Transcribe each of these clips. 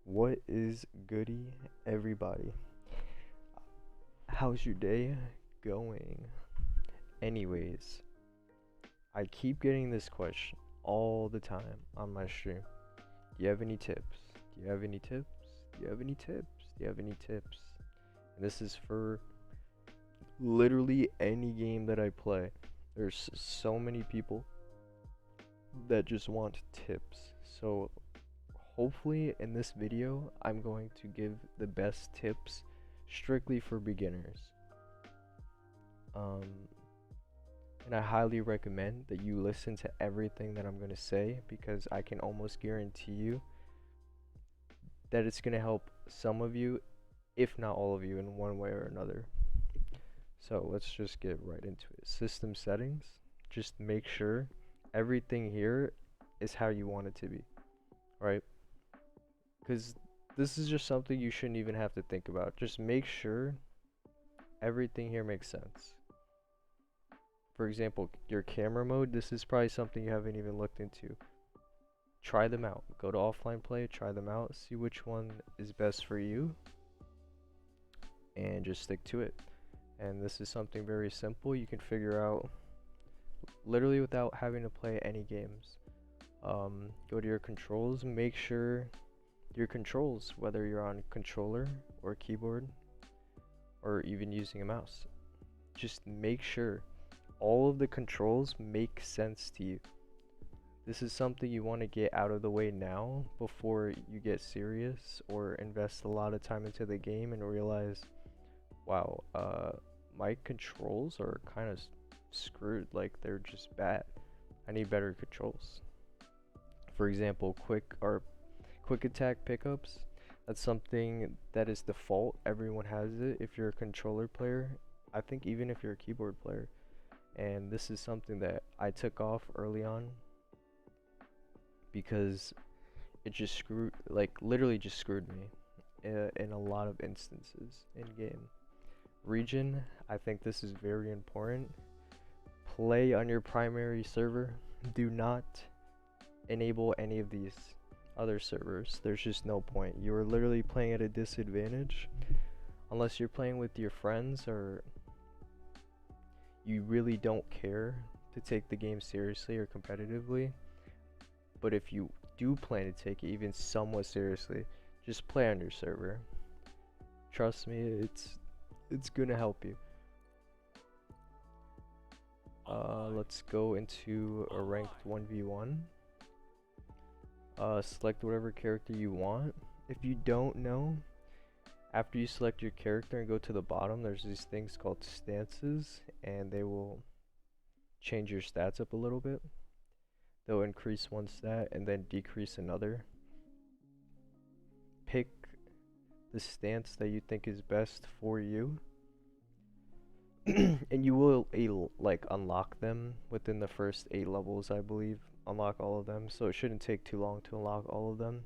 What is goody, everybody? How's your day going? Anyways, I keep getting this question all the time on my stream. Do you have any tips? Do you have any tips? Do you have any tips? Do you have any tips? And this is for literally any game that I play. There's so many people that just want tips. So hopefully in this video, I'm going to give the best tips strictly for beginners. Um, and I highly recommend that you listen to everything that I'm going to say because I can almost guarantee you that it's going to help some of you, if not all of you, in one way or another. So let's just get right into it. System settings. Just make sure everything here is how you want it to be, right? Because this is just something you shouldn't even have to think about. Just make sure everything here makes sense. For example, your camera mode, this is probably something you haven't even looked into. Try them out. Go to offline play, try them out, see which one is best for you, and just stick to it. And this is something very simple you can figure out literally without having to play any games. Go to your controls, make sure your controls, whether you're on controller or keyboard or even using a mouse, just make sure all of the controls make sense to you. This is something you want to get out of the way now before you get serious or invest a lot of time into the game and realize, wow, my controls are kind of screwed, like they're just bad. I need better controls. For example, quick attack pickups. That's something that is default. Everyone has it if you're a controller player. I think even if you're a keyboard player. And this is something that I took off early on because it just literally just screwed me in a lot of instances in game. Region, I think this is very important. Play on your primary server. Do not enable any of these other servers. There's just no point. You are literally playing at a disadvantage unless you're playing with your friends or you really don't care to take the game seriously or competitively. But if you do plan to take it even somewhat seriously, just play on your server. Trust me, it's gonna help you. Let's go into a ranked 1v1. Select whatever character you want. If you don't know, after you select your character and go to the bottom, there's these things called stances, and they will change your stats up a little bit. They'll increase one stat and then decrease another. Pick the stance that you think is best for you. And you will unlock them within the first 8 levels, I believe. Unlock all of them, so it shouldn't take too long to unlock all of them,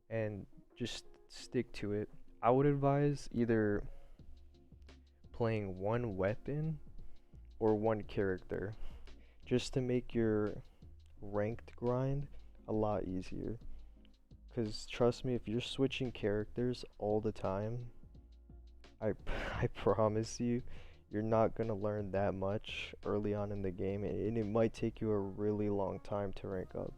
and just stick to it. I would advise either playing one weapon or one character just to make your ranked grind a lot easier, because trust me, if you're switching characters all the time, I promise you you're not going to learn that much early on in the game, and it might take you a really long time to rank up.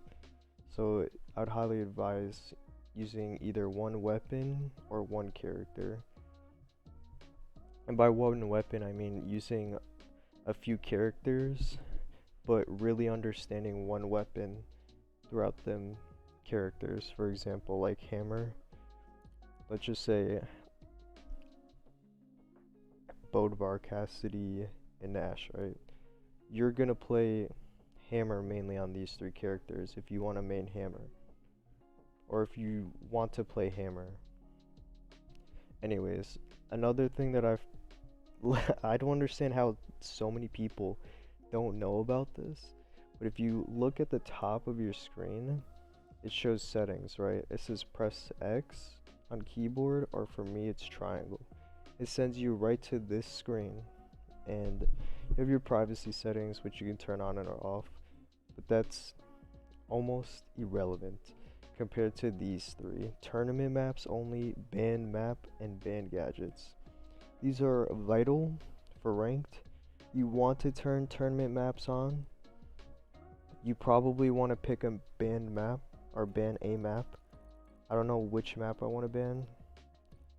So I'd highly advise using either one weapon or one character. And by one weapon, I mean using a few characters, but really understanding one weapon throughout them characters. For example, like hammer. Let's just say Bodvar, Cassidy, and Nash, right? You're gonna play hammer mainly on these 3 characters if you want to main hammer, or if you want to play hammer. Anyways, another thing that I don't understand how so many people don't know about this, but if you look at the top of your screen, it shows settings, right? It says press X on keyboard, or for me it's triangle. It sends you right to this screen, and you have your privacy settings, which you can turn on and or off, but that's almost irrelevant compared to these three: tournament maps only, banned map, and banned gadgets. These are vital for ranked. You want to turn tournament maps on, you probably want to pick a banned map or ban a map. I don't know which map I want to ban.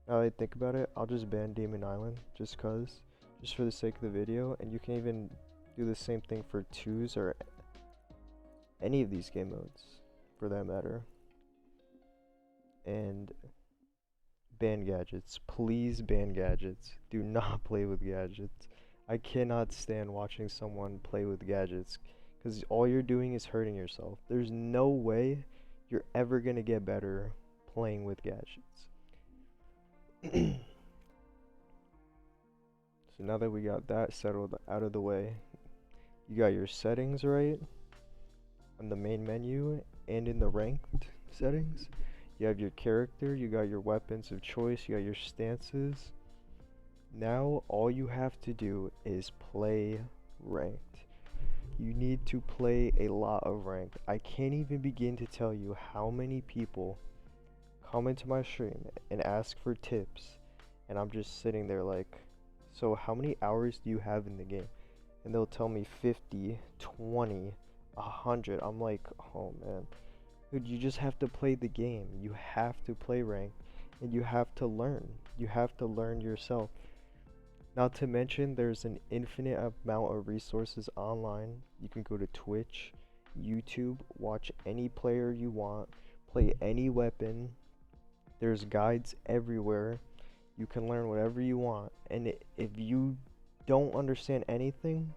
Now that I think about it, I'll just ban Demon Island just for the sake of the video. And you can even do the same thing for twos or any of these game modes for that matter. And ban gadgets. Please ban gadgets. Do not play with gadgets. I cannot stand watching someone play with gadgets because all you're doing is hurting yourself. There's no way you're ever gonna get better playing with gadgets. So now that we got that settled out of the way, you got your settings right on the main menu and in the ranked settings. You have your character, you got your weapons of choice, you got your stances. Now all you have to do is play ranked. You need to play a lot of ranked. I can't even begin to tell you how many people come into my stream and ask for tips, and I'm just sitting there like, so how many hours do you have in the game? And they'll tell me 50, 20, 100. I'm like, oh man, dude, you just have to play the game. You have to play ranked, and you have to learn. You have to learn yourself. Not to mention, there's an infinite amount of resources online. You can go to Twitch, YouTube, watch any player you want, play any weapon. There's guides everywhere. You can learn whatever you want. And if you don't understand anything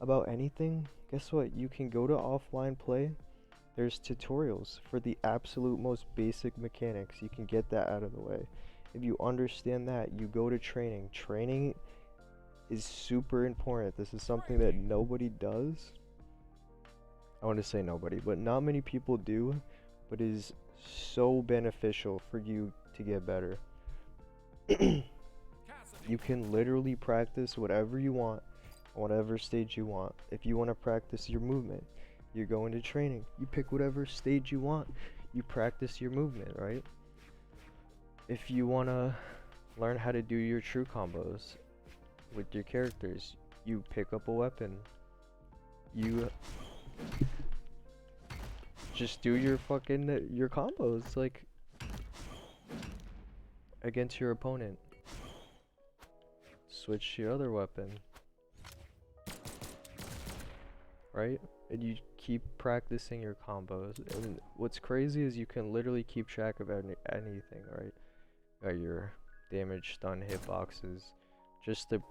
about anything, guess what? You can go to offline play. There's tutorials for the absolute most basic mechanics. You can get that out of the way. If you understand that, you go to training. Training is super important. This is something that nobody does. I want to say nobody, but not many people do, but is so beneficial for you to get better. You can literally practice whatever you want on whatever stage you want. If you want to practice your movement, you go into training. You pick whatever stage you want. You practice your movement, right? If you want to learn how to do your true combos with your characters, you pick up a weapon. You just do your combos like against your opponent. Switch to your other weapon, right? And you keep practicing your combos. And what's crazy is you can literally keep track of anything, right? Got your damage, stun, hitboxes, just to...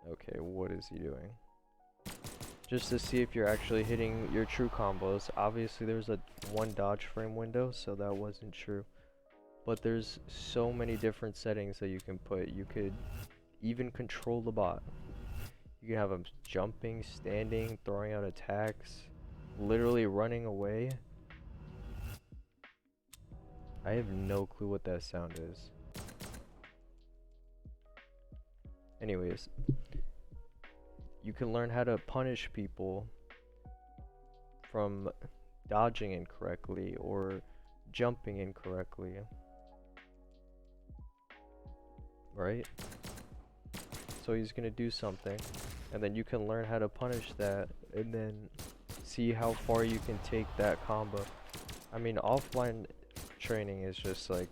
Okay, what is he doing? Just to see if you're actually hitting your true combos. Obviously there's a 1 dodge frame window, so that wasn't true. But there's so many different settings that you can put. You could even control the bot. You can have him jumping, standing, throwing out attacks, literally running away. I have no clue what that sound is. Anyways, you can learn how to punish people from dodging incorrectly or jumping incorrectly. Right? So he's gonna do something, and then you can learn how to punish that, and then see how far you can take that combo. I mean, offline training is just like,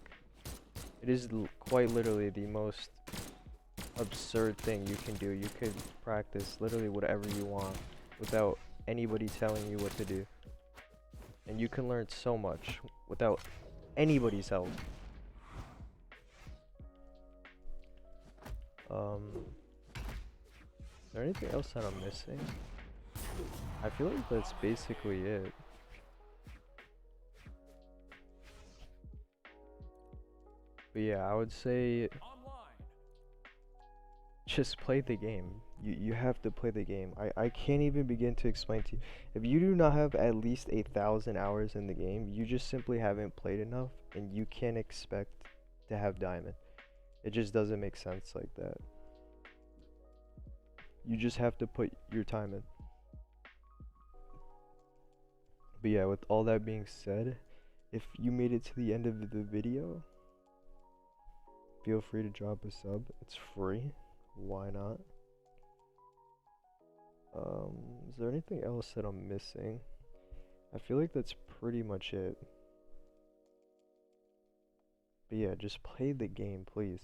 it is quite literally the most absurd thing you can do. You could practice literally whatever you want without anybody telling you what to do, and you can learn so much without anybody's help. Is there anything else that I'm missing? I feel like that's basically it. But yeah, I would say just play the game. You have to play the game. I can't even begin to explain to you. If you do not have at least 1,000 hours in the game, you just simply haven't played enough, and you can't expect to have diamond. It just doesn't make sense like that. You just have to put your time in. But yeah, with all that being said, If you made it to the end of the video, feel free to drop a sub. It's free. Why not? Is there anything else that I'm missing? I feel like that's pretty much it. But yeah, just play the game, please.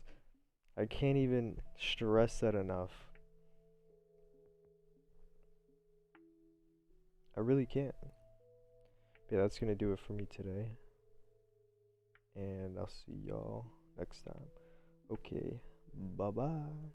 I can't even stress that enough. I really can't. But yeah, that's gonna do it for me today. And I'll see y'all next time. Okay, bye bye.